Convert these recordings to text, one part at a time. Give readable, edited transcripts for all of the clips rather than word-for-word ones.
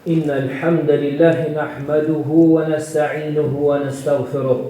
إن الحمد لله نحمده ونستعينه ونستغفره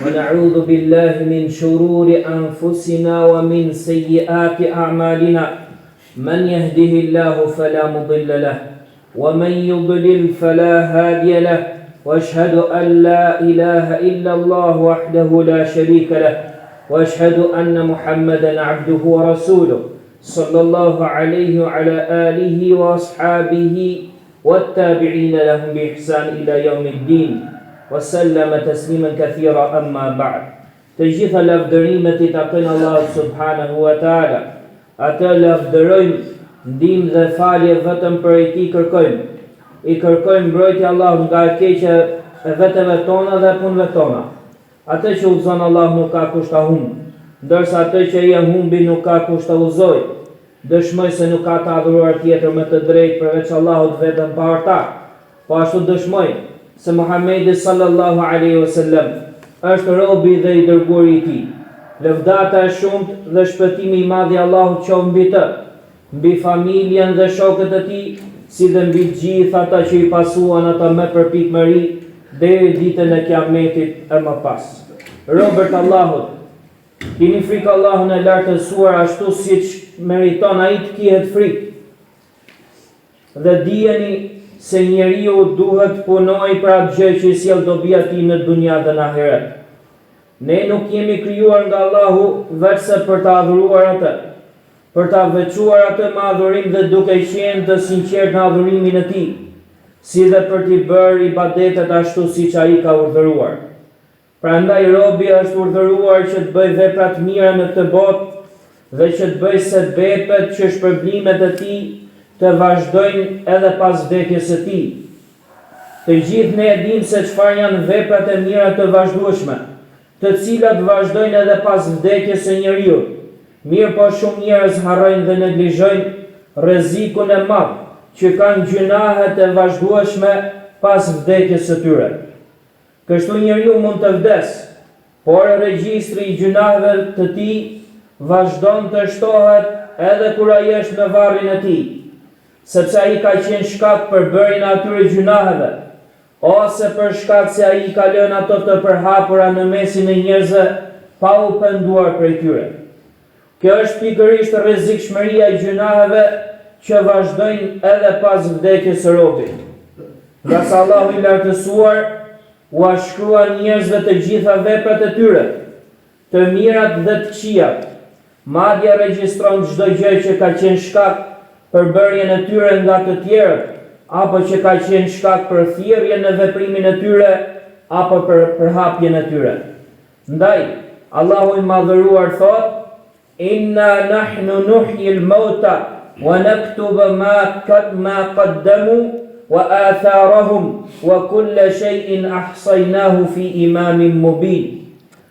ونعوذ بالله من شرور أنفسنا ومن سيئات أعمالنا من يهده الله فلا مضل له ومن يضلل فلا هادي له وأشهد أن لا إله إلا الله وحده لا شريك له وأشهد أن محمدا عبده ورسوله صلى الله عليه وعلى آله وأصحابه والتابعين لهم بإحسان إلى يوم الدين وسلم تسليما كثيرا أما بعد تجيث لافدريمة تقن الله سبحانه وتعالى أتا لافدريم ndim dhe falje vetëm për e ti kërkojmë. I kërkojmë mbrojtje Allah nga e keqe e veteve tona dhe punëve tona. Atë që uzon Allah nuk ka kusht ta humbë, ndërsa atë që i humbi nuk ka kusht ta uzoj. Dëshmoj se nuk ka të adhuruar tjetër me të drejtë përveç Allahut vetëm pa ortak. Po ashtu dëshmoj se Muhamedi sallallahu alaihi wasallam është robi dhe i dërguari i tij. Lëvdata e shumtë dhe shpëtimi i madh i Allahut qoftë mbi të, mbi familjen dhe shokët e tij, si dhe mbi gjithë ata që i pasuan ata me përpikmëri deri ditën e Kiametit e më pas. Robert Allahut, kini frikë Allahun e lartësuar ashtu siç meriton ai të kihet frikë. Dhe dijeni se njeriu duhet punoj për atë gjë që i sjell dobi atij në dunja dhe në ahiret. Ne nuk jemi krijuar nga Allahu vetëm për të adhuruar atë, për ta veçuar atë me adhurim dhe duke qenë të sinqert në adhurimin e tij, si dhe për t'i bërë ibadetet ashtu siç ai ka urdhëruar. Prandaj robi është urdhëruar që të bëjë vepra të mira në këtë botë dhe që të bëjë sebepet që shpërblimet e tij të vazhdojnë edhe pas vdekjes së tij. Të gjithë ne e dimë se çfarë janë veprat e mira të vazhdueshme, të cilat vazhdojnë edhe pas vdekjes së njeriu. Mirë po shumë njerëz harrojnë dhe neglizhojnë rrezikun e madh që kanë gjunahet e vazhdueshme pas vdekjes së tyre. Kështu njeriu mund të vdes, por regjistri i gjunaheve të tij vazhdon të shtohet edhe kur ai është në varrin e tij, sepse ai ka qenë shkak për bërjen e atyre gjunaheve, ose për shkak se ai ka lënë ato të përhapura në mesin e njerëzve pa u penduar prej tyre. Kjo është pikërisht rrezikshmëria e gjunaheve që vazhdojnë edhe pas vdekjes së robit. Nga sa Allahu i lartësuar u shkrua njerëzve të gjitha veprat e tyre, të mirat dhe të këqijat. Madje regjistron çdo gjë që ka qenë shkak për bërjen e tyre nga të tjerët, apo që ka qenë shkak për thirrjen në veprimin e tyre, apo për përhapjen e tyre. Ndaj, Allahu i madhëruar thotë: Inna nahnu nuhyi al-mauta wa naktubu ma qaddamu wa atharahum wa kulla shay'in ahsaynahu fi imamin mubin.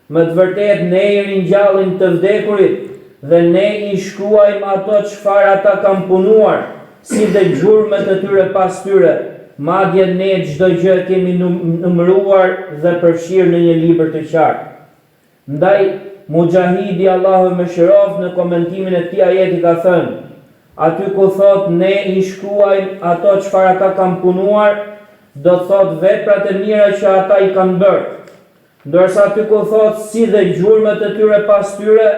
Më të vërtetë ne i ringjallim të vdekurit dhe ne i shkruajmë ato çfarë ata kanë punuar, si dhe gjurmët e tyre pas tyre. Madje ne çdo gjë kemi numëruar dhe përfshirë në një libër të qartë. Ndaj Mujahidi Allahu më shërof në komentimin e këtij ajeti ka thënë: aty ku thot ne i shkruajmë ato çfarë ata kanë punuar, do thot veprat e mira që ata i kanë bërë. Ndërsa aty ku thot si dhe gjurmët e tyre pas tyre,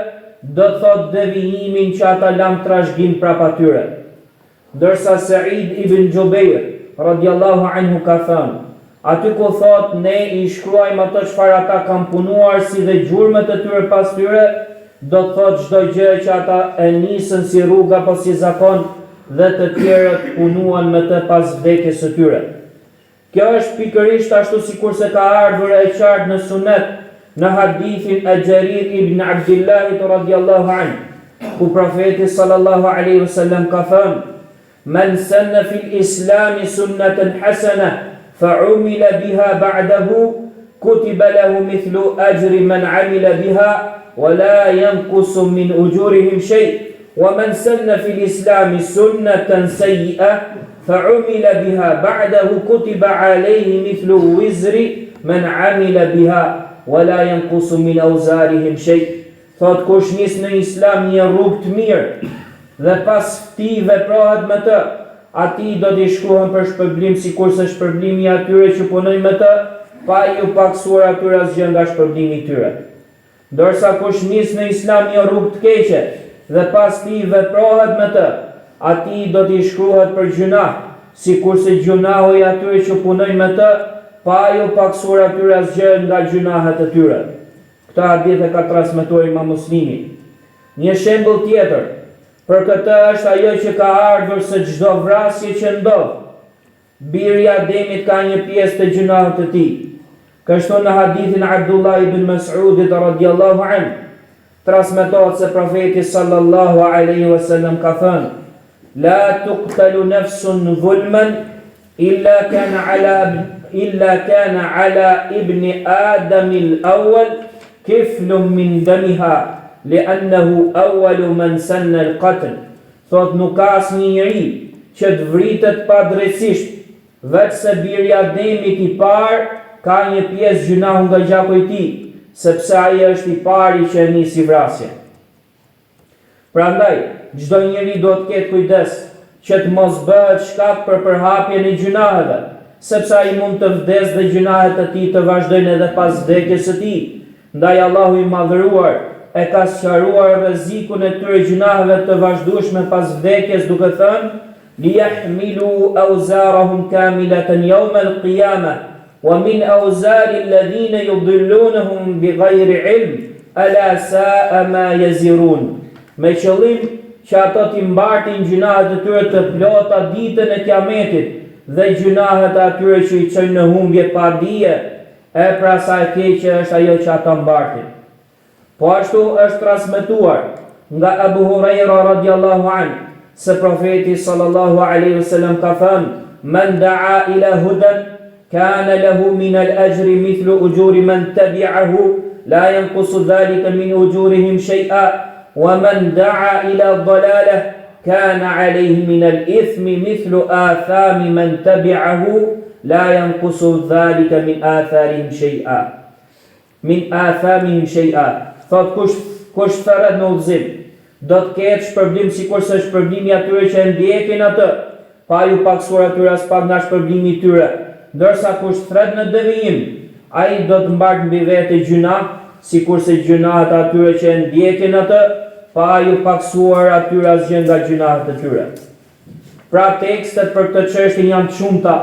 do thot devijimin që ata lanë trashëgim prapa tyre. Ndërsa Sa'id ibn Jubair radiallahu anhu ka thënë: aty ku thot ne i shkruajmë ato çfarë ata kanë punuar si dhe gjurmët e tyre pas tyre, do thot çdo gjë që ata e nisën si rrugë apo si zakon dhe të tjerët punuan me të pas vdekjes së tyre. Kjo është pikërisht ashtu sikurse ka ardhur e qartë në sunet në hadithin e Jarir ibn Abdillahit radiallahu anhu, ku profeti sallallahu alaihi wasallam ka thënë: men sanna fil islami sunnatan hasana فعمل بها بعده كتب له مثل أجر من عمل بها ولا ينقص من أجورهم شيء ومن سن في الإسلام سنة سيئة فعمل بها بعده كتب عليه مثل وزر من عمل بها ولا ينقص من أوزارهم شيء. Thot kush nis në Islam një rrugë të mirë dhe pas këtij veprohet me të, ati do t'i shkruhen për shpërblim sikurse shpërblimi i atyre që punojnë me të, pa ju paksuar atyre asgjë nga shpërblimi i tyre. Ndërsa kush nis në Islam një rrugë të keqe dhe pas ti veprohet me të, ati do t'i shkruhet për gjuna, sikurse gjunahu i atyre që punojnë me të, pa ju paksuar atyre asgjë nga gjunahet e tyre. Këtë hadith e ka transmetuar Imam Muslimi. Një shembull tjetër për këtë është ajo që ka ardhur se çdo vrasje që ndodh, biri i Ademit ka një pjesë të gjunahet të tij. Kështu në hadithin Abdullah ibn Mas'udit radhiyallahu anhu, transmetohet se profeti sallallahu alaihi wasallam ka thënë: "La tuqtalu nafsun zulman illa kana ala ibni Adam al-awwal kiflun min damiha li'annahu awwalu man sanna al-qatl." Thot nuk ka asnjë njeri që të vritet pa drejtësisht, veç se biri i Ademit i parë ka një pjesë gjunahu nga gjaku i tij, sepse ai është i pari që e nisi vrasjen. Prandaj, çdo njeri duhet të ketë kujdes që të mos bëhet shkak për përhapjen e gjunaheve, sepse ai mund të vdesë dhe gjunahet e tij të vazhdojnë edhe pas vdekjes së tij. Ndaj Allahu i madhëruar e ka sqaruar rrezikun e këtyre gjunaheve të vazhdueshme pas vdekjes duke thënë: "Liyahmilu awzarahum kamilatan yawm al-qiyamah wa min awzari alladhina yudillunhum bighayri ilm ala sa'a ma yazirun." Me qëllim që ato t'i mbartin gjunahet e tyre të plota ditën e Kiametit dhe gjunahet e atyre që i çojnë në humbje pa dije, e pra sa e keqe është ajo që ata mbartin. Po ashtu është transmetuar nga Abu Huraira radhiyallahu anhu se profeti sallallahu alaihi wasallam ka thënë: "Man da'a ila hudan kana lahu min al-ajri mithlu ujuri man tabi'ahu la yanqusu dhalika min ujurihim shay'a wa man da'a ila dalalah kana alayhi min al-ithmi mithlu athami man tabi'ahu la yanqusu dhalika min athamihim shay'a." Thot kush thërret në udhëzim, do të ketë shpërblim sikurse shpërblimi atyre që e ndjekin atë, pa ju paksuar atyre as pak nga shpërblimi i tyre. Ndërsa kush thret në devijim, ai do të mbart mbi vete gjuna, sikurse gjunahet atyre që e ndjekin atë, pa ju paksuar atyre asgjë nga gjunahet e tyre. Pra tekstet për këtë çështje janë të shumta,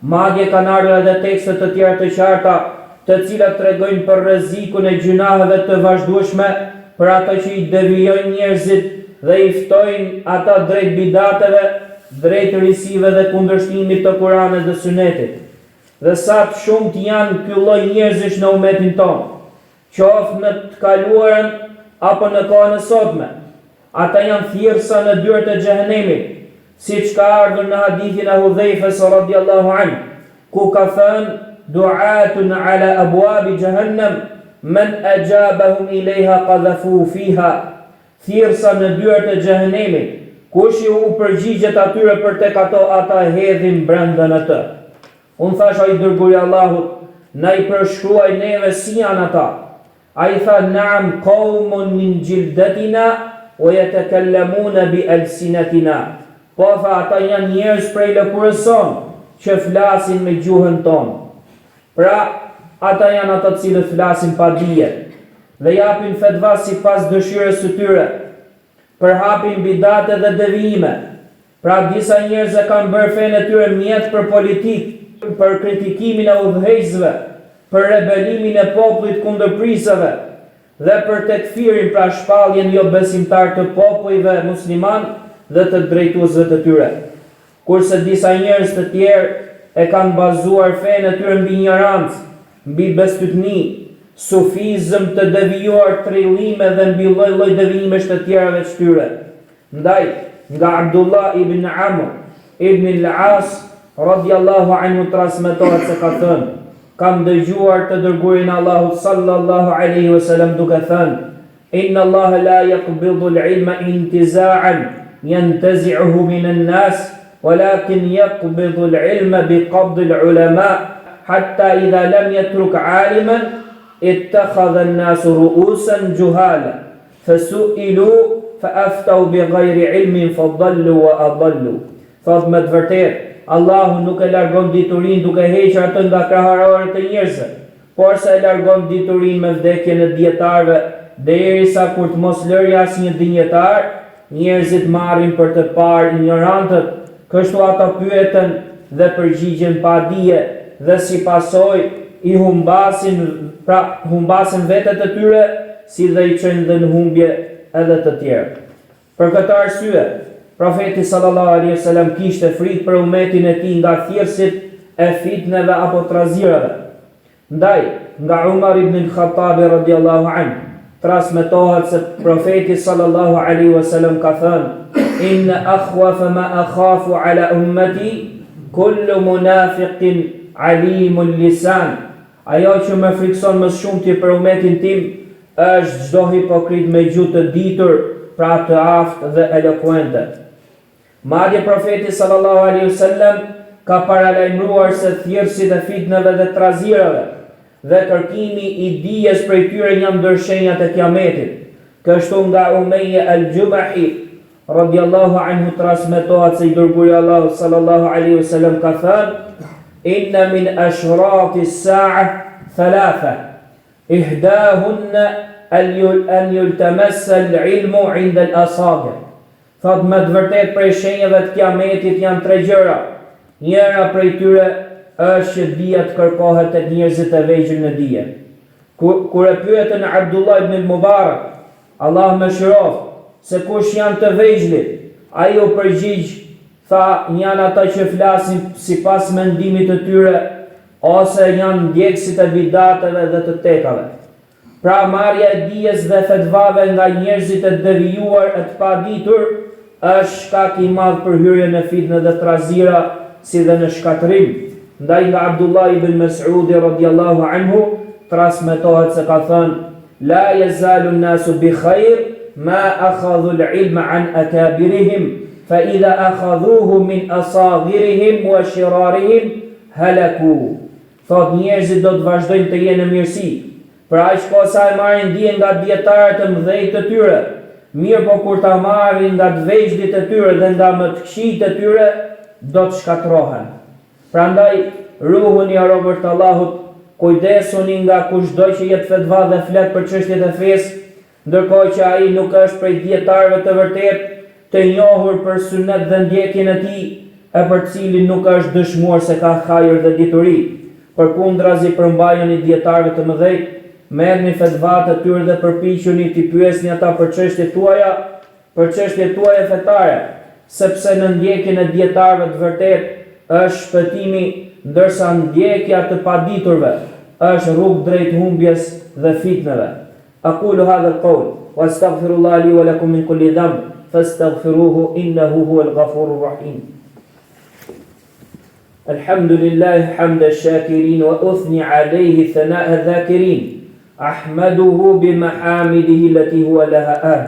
madje kanë ardhur edhe tekste të tjera të qarta, të cilat tregojnë për rrezikun e gjunaheve të vazhdueshme, për ata që i devijojnë njerëzit dhe i ftojnë ata drejt bidateve, drejt risive dhe kundërshtimit të Kuranit dhe Sunetit. Dhe sa të shumt janë ky lloj njerëzish në umetin tonë, qoftë në të kaluarën apo në kohën e sotme, ata janë thirrsa në dyert e xhehenemit, siç ka ardhur në hadithin e Hudhaifës radhiyallahu anhu, ku ka thënë: "Du'atun ala abwabi jahannam man ajabahum ilayha qadhafu fiha." Thirrsa në dyert e xhehenemit, kush u përgjigjet atyre për tek ato, ata hedhin brenda në të. Unë thash, o i dërguari i Allahut, na i përshkruaj neve si janë ata. Ai tha: "Na'am qaumun min jildatina wa yatakallamuna bi alsinatina." Po tha, ata janë njerëz prej lëkurës sonë që flasin me gjuhën tonë. Pra, ata janë ata të cilët flasin pa dije dhe japin fetva sipas dëshirës së tyre, përhapin bidate dhe devijime. Pra, disa njerëz e kanë bërë fenë e tyre mjet për politikë, për kritikimin e udhëheqësve, për rebelimin e popullit kundër prisave dhe për tekfirin, pra shpalljen jo besimtar të popujve musliman dhe të drejtuesve të tyre. Kurse disa njerëz të tjerë e kanë bazuar fenë e tyre mbi ignorancë, mbi bestytni, sufizëm të devijuar, trillime dhe mbi lloj-lloj devijimesh të tjera veç tyre. Ndaj, nga Abdullah ibn Amr ibn al-As radhiyallahu anhu transmetohet se ka thënë: "Kam dëgjuar të dërguarin Allahut sallallahu alaihi wasallam duke thënë: Inna Allah la yaqbidu al-ilma intiza'an yantazi'uhu min an-nas, walakin yaqbidu al-ilma biqabdi al-ulama, hatta idha lam yatruk 'aliman ittakhadha an-nasu ru'usan juhala, fasu'ilu fa'aftaw bighayri ilmin fadallu wa adallu." thot me të vërtet, Allahu nuk e largon diturinë duke hequr atë nga kraharorët e njerëzve, por se e largon diturinë me vdekjen e dietarëve, derisa kur të mos lërë asnjë dinjetar, njerëzit marrin për të parë ignorantët, kështu ata pyeten dhe përgjigjen pa dije, dhe si pasojë i humbasin vetët e tyre, si dhe i çojnë dhe në humbje edhe të tjerë. Për këtë arsye, profeti sallallahu alaihi wasallam kishte frikë për umetin e tij nga thirrësit e fitneve apo trazirave. Ndaj, nga Umar ibn al-Khattab radhiyallahu anhu, transmetohet se profeti sallallahu alaihi wasallam ka thënë: "Inna akhwafa ma akhafu ala ummati kullu munafiqin alimul lisan." Ajo që më frikson më shumë ti për umetin tim është çdo hipokrit me gjuhë të ditur, pra të aftë dhe elokuente. Madje profeti sallallahu alaihi wasallam ka paralajmëruar se thirrësit e fitnave dhe trazirave dhe kërkimi i dijes prej tyre janë ndër shenjat e kiametit. Kështu nga Umayya al-Jumahi radhiyallahu anhu transmetohet se i dërguari i Allahut sallallahu alaihi wasallam ka thënë: "Inna min ashrati as-sa'a thalatha, ihdahunna an yultamassa al-ilmu 'inda al-asagir." Thot me të vërtet prej shenjave të kiametit janë 3 gjëra. Njëra prej tyre është që dija të kërkohet tek njerëzit e vegjël në dije. Kur e pyetën Abdullah ibn al-Mubarak, Allah më shëroft, se kush janë të vegjëlit, ai u përgjigj, tha, janë ata që flasin sipas mendimit të tyre, ose janë ndjekësit e bidateve dhe të tekave. Pra marrja e dijes dhe fetvave nga njerëzit e devijuar e të paditur është shkak i madh për hyrjen në fitnë dhe trazira, si dhe në shkatërim. Ndaj nga Abdullah ibn Mas'ud radhiyallahu anhu transmetohet se ka thënë: "La yazalu an-nasu bi khair ma akhadhu al-ilma an akabirihim, fa idha akhadhuhu min asaghirihim wa shirarihim halaku." Thot njerëzit do të vazhdojnë të jenë në mirësi, për aq kohë sa e marrin dijen nga dietarët e mëdhenj të tyre. Mirë po kur ta marrin nga të vegjëlit e tyre dhe nga më të këqijt e tyre, do të shkatrohen. Prandaj, ruhuni o robërt të Allahut, kujdesuni nga kushdo që jep fetva dhe flet për çështjet e fesë, ndërkohë që ai nuk është prej dietarëve të vërtet, të njohur për sunet dhe ndjekjen e tij, e për cilin nuk është dëshmuar se ka hajër dhe dituri. Përkundrazi përmbajeni dietarëve të mëdhenj, merrni fetvat e tyre dhe përpiquni t'i pyesni ata për çështjet tuaja fetare, sepse në ndjekjen e dietarëve të vërtet është shpëtimi, ndërsa ndjekja të paditurve është rrugë drejt humbjes dhe fitneve. Aqulu hadha al-qawl wa astaghfirullaha li wa lakum min kulli dhanb fastaghfiruhu innahu huwal ghafurur rahim. Alhamdulillah hamda ash-shakirin wa uthni alayhi thana'a adh-dhakirin. Ahmaduhu bimahamidihi allati huwa laha ahd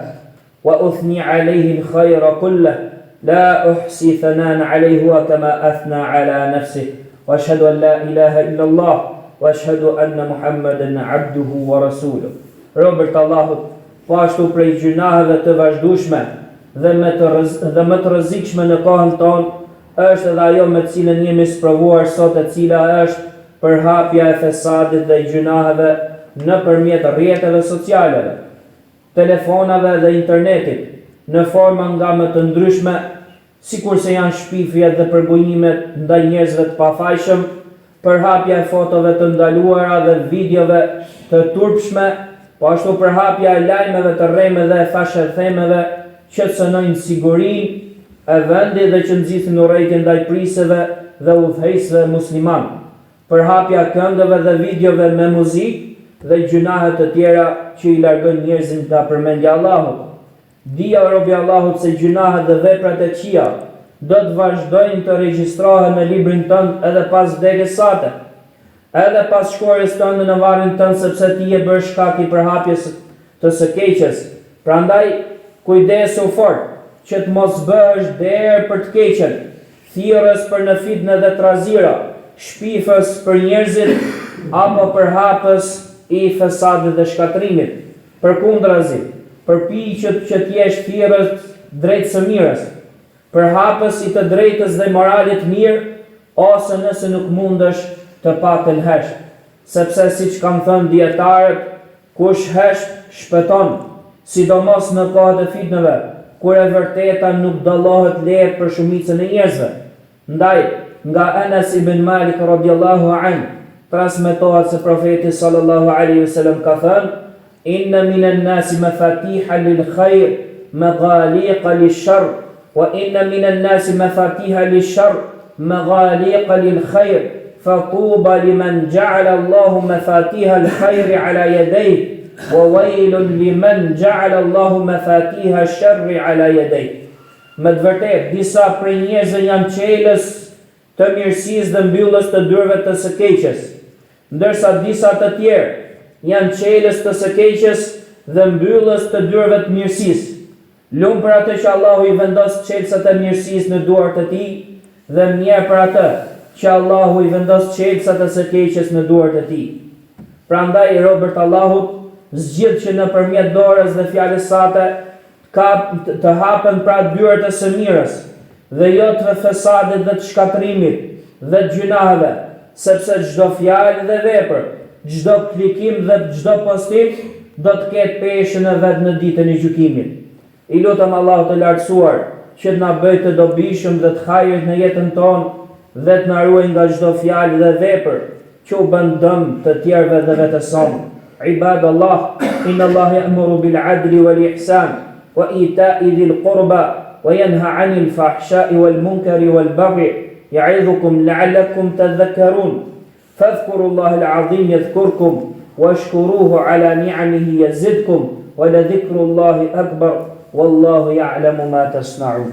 wa uthni alayhi al-khayra kullahu لا أحصي ثناء عليه كما أثنى على نفسه وأشهد أن لا إله إلا الله وأشهد أن محمدا عبده ورسوله. Robërt Allahut, po ashtu prej gjunaheve të vazhdueshme dhe më të rrezikshme në kohën tonë është edhe ajo me të cilën jemi sprovuar sot, e cila është përhapja e fesadit dhe gjunaheve nëpërmjet rrjeteve sociale, telefonave dhe internetit, në forma nga më të ndryshme, sikur se janë shpifjet dhe përgojimet ndaj njerëzve të pafajshëm, përhapja e fotove të ndaluara dhe videove të turpshme, po ashtu përhapja e lajmeve të rreme dhe e fashërthemeve që cënojnë sigurinë e vendit dhe që nxithin urrëtie ndaj priseve dhe udhëheqësve musliman, përhapja këngëve dhe videove me muzikë dhe gjunahe të tjera që i largojnë njerëzin nga përmendja e Allahut. Dija o robi Allahut se gjunahet dhe veprat e këqija do të vazhdojnë të regjistrohen në librin tënd edhe pas vdekjes sate, edhe pas shkuarjes tënde në varrin tënd, sepse ti je bërë shkak i përhapjes të së keqes. Prandaj kujdesu fort që të mos bëhesh derë për të keqen, thirrës për në fitnë dhe trazira, shpifës për njerëzit apo përhapës i fesadit dhe shkatrimit. Përkundrazi, përpiqet që t'jesh thirrës drejt së mirës, përhapës i të drejtës dhe moralit mirë, ose nëse nuk mundesh të patën hesht. Sepse si që kam thënë dietarët, kush hesht shpëton, sidomos në kohët e fitnëve, kur e vërteta nuk dallohet lehtë për shumicën e njerëzve. Ndaj, nga Anas ibn Malik radhiyallahu anhu, transmetohet se profeti sallallahu alaihi wasallam ka thënë: "Inna minan nasi mafatiha lil khair, maghaliqa lish sharr, wa inna minan nasi mafatiha lish sharr, maghaliqa lil khair, fatuba liman ja'ala Allahu mafatiha al khair ala yadayhi, wa waylun liman ja'ala Allahu mafatiha ash-sharri ala yadayhi." Me të vërtetë, disa prej njerëzve janë çelës të mirësisë dhe mbyllës të dyrave të së keqes, ndërsa disa të tjerë janë çelës të së keqes dhe mbyllës të dyrave të mirësisë. Lumë për atë që Allahu i vendos çelësat e mirësisë në duart e tij, dhe mirë për atë që Allahu i vendos çelësat e së keqes në duart e tij. Prandaj robërt Allahut zgjidh që nëpërmjet dorës dhe fjalës sate të hapen pra dyert e së mirës, dhe jo të fesadit dhe të shkatrimit dhe të gjunaheve, sepse çdo fjalë dhe vepër, çdo klikim dhe çdo postim do të ketë peshën e vet në ditën e gjykimit. I lutem Allahut të lartësuar që të na bëjë të dobishëm dhe të hajrit në jetën tonë dhe të na ruajë nga çdo fjalë dhe vepër që u bën dëm të tjerëve dhe vetes sonë. Ibadallah, inna Allah ya'muru bil 'adli wal ihsan wa ita'i dhil qurba wa yanha 'anil fahsha'i wal munkari wal baghi ya'idhukum la'allakum tadhakkarun. Fadhkurullaha al-'azim yadhkurkum washkuruhu 'ala ni'amihi yazidkum wa la dhikrullahi akbar wallahu ya'lamu ma tasna'un.